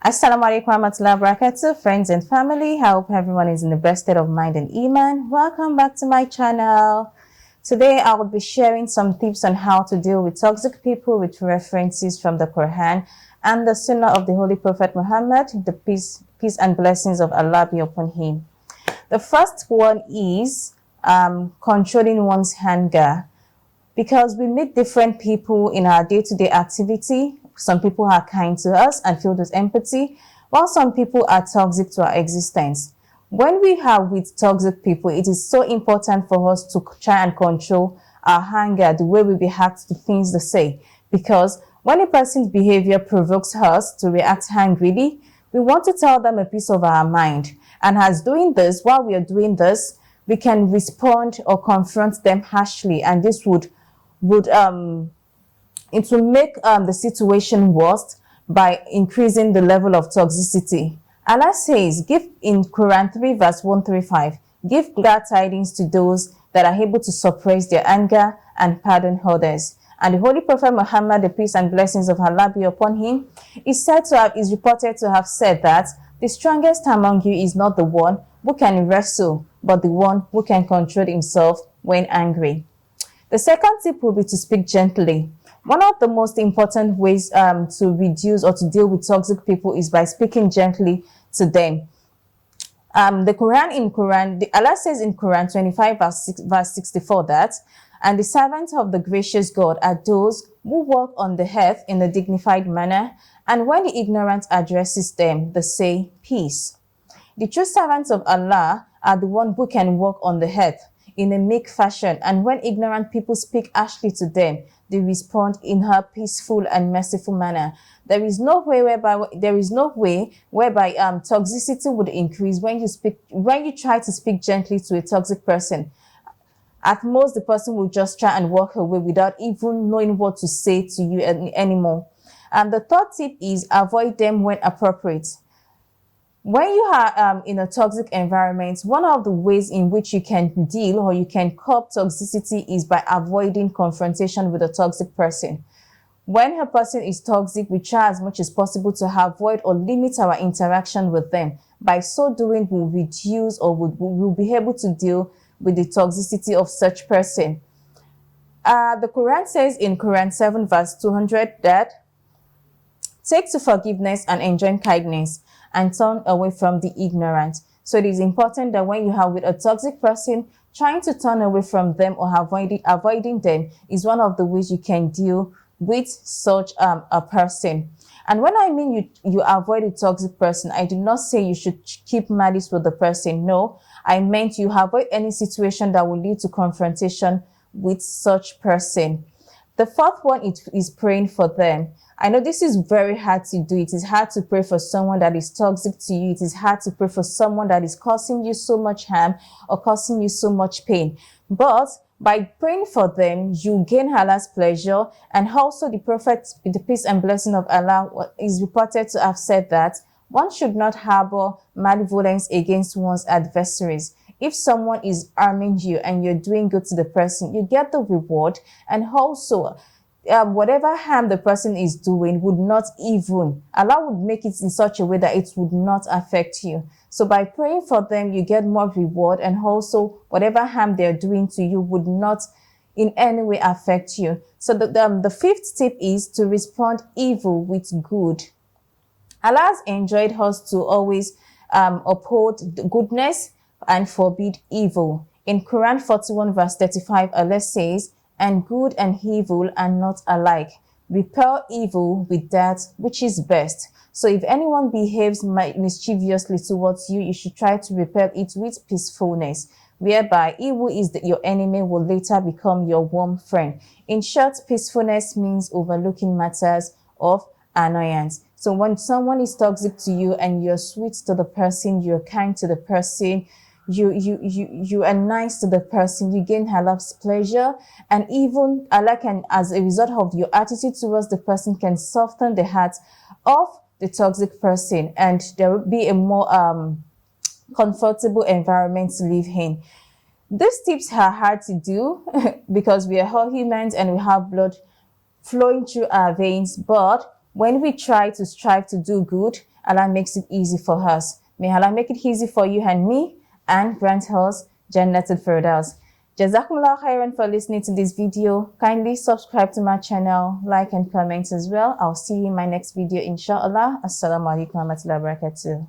Assalamu alaikum warahmatullahi wabarakatuh, friends and family. I hope everyone is in the best state of mind and iman. Welcome back to my channel. Today I will be sharing some tips on how to deal with toxic people with references from the Quran and the Sunnah of the Holy Prophet Muhammad, the peace and blessings of Allah be upon him. The first one is controlling one's anger, because we meet different people in our day-to-day activity. Some people are kind to us and filled with empathy, while some people are toxic to our existence. When we are with toxic people, it is so important for us to try and control our anger, the way we react to things they say. Because when a person's behavior provokes us to react angrily, we want to tell them a piece of our mind. And as doing this, while we are doing this, we can respond or confront them harshly, and this would it will make the situation worse by increasing the level of toxicity. Allah says, give in Quran 3 verse 135, give glad tidings to those that are able to suppress their anger and pardon others. And the Holy Prophet Muhammad, the peace and blessings of Allah be upon him, is reported to have said that the strongest among you is not the one who can wrestle, but the one who can control himself when angry. The second tip will be to speak gently. One of the most important ways to reduce or to deal with toxic people is by speaking gently to them. Allah says in Quran 25 verse 64 that, and the servants of the gracious God are those who walk on the earth in a dignified manner, and when the ignorant addresses them, they say peace. The true servants of Allah are the one who can walk on the earth in a meek fashion, and when ignorant people speak harshly to them, they respond in a peaceful and merciful manner. There is no way whereby toxicity would increase when you try to speak gently to a toxic person. At most, the person will just try and walk away without even knowing what to say to you anymore. And the third tip is avoid them when appropriate. When you are in a toxic environment, one of the ways in which you can deal or you can curb toxicity is by avoiding confrontation with a toxic person. When a person is toxic, we try as much as possible to avoid or limit our interaction with them. By so doing, we'll reduce or we'll be able to deal with the toxicity of such person. The Quran says in Quran 7 verse 200 that, take to forgiveness and enjoy kindness, and turn away from the ignorant. So it is important that when you are with a toxic person, trying to turn away from them or avoiding them is one of the ways you can deal with such a person. And when I mean you avoid a toxic person, I do not say you should keep malice with the person. No, I meant you avoid any situation that will lead to confrontation with such person. The fourth one is praying for them. I know this is very hard to do. It is hard to pray for someone that is toxic to you. It is hard to pray for someone that is causing you so much harm or causing you so much pain. But by praying for them, you gain Allah's pleasure. And also the Prophet, the peace and blessing of Allah, is reported to have said that one should not harbor malevolence against one's adversaries. If someone is harming you and you're doing good to the person, you get the reward. And also, whatever harm the person is doing would not even, Allah would make it in such a way that it would not affect you. So by praying for them, you get more reward, and also whatever harm they're doing to you would not in any way affect you. So the fifth tip is to respond evil with good. Allah has enjoined us to always uphold goodness and forbid evil. In Quran 41 verse 35, Allah says, and good and evil are not alike. Repel evil with that which is best. So if anyone behaves mischievously towards you, you should try to repel it with peacefulness, whereby he who is your enemy will later become your warm friend. In short, peacefulness means overlooking matters of annoyance. So when someone is toxic to you and you're sweet to the person, you're kind to the person, you are nice to the person, you gain Allah's pleasure, and even Allah can, as a result of your attitude towards the person, can soften the heart of the toxic person, and there will be a more comfortable environment to live in. These tips are hard to do because we are all humans and we have blood flowing through our veins, but when we try to strive to do good Allah makes it easy for us. May Allah make it easy for you and me, and grant us Jannatul Firdaus. Jazakumullah khairan for listening to this video. Kindly subscribe to my channel, like and comment as well. I'll see you in my next video, inshallah. Assalamu alaikum wa rahmatullahi wa barakatuh.